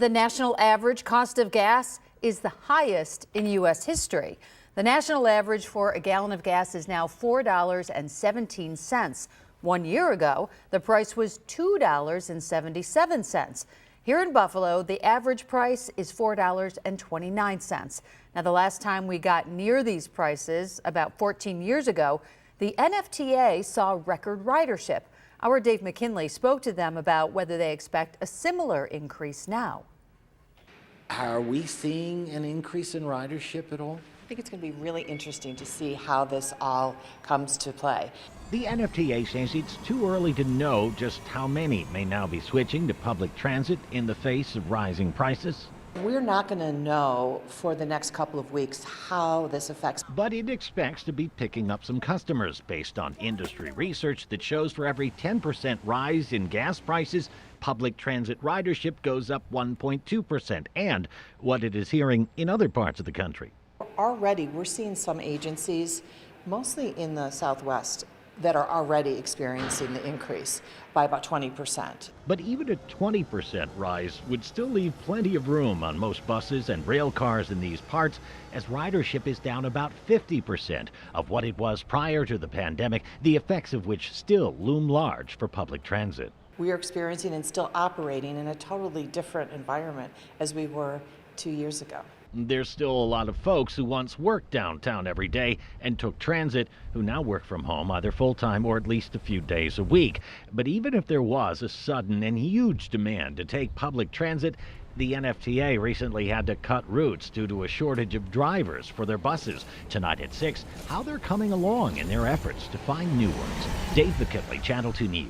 The national average cost of gas is the highest in U.S. history. The national average for a gallon of gas is now $4.17. 1 year ago, the price was $2.77. Here in Buffalo, the average price is $4.29. Now, the last time we got near these prices, about 14 years ago, the NFTA saw record ridership. Our Dave McKinley spoke to them about whether they expect a similar increase now. Are we seeing an increase in ridership at all? I think it's going to be really interesting to see how this all comes to play. The NFTA says it's too early to know just how many may now be switching to public transit in the face of rising prices. We're not going to know for the next couple of weeks how this affects. But it expects to be picking up some customers based on industry research that shows for every 10% rise in gas prices, public transit ridership goes up 1.2%, and what it is hearing in other parts of the country. Already, we're seeing some agencies, mostly in the Southwest, that are already experiencing the increase by about 20%. But even a 20% rise would still leave plenty of room on most buses and rail cars in these parts, as ridership is down about 50% of what it was prior to the pandemic, the effects of which still loom large for public transit. We are experiencing and still operating in a totally different environment as we were 2 years ago. There's still a lot of folks who once worked downtown every day and took transit who now work from home either full-time or at least a few days a week. But even if there was a sudden and huge demand to take public transit, the NFTA recently had to cut routes due to a shortage of drivers for their buses. Tonight at 6, how they're coming along in their efforts to find new ones. Dave McKinley, Channel 2 News.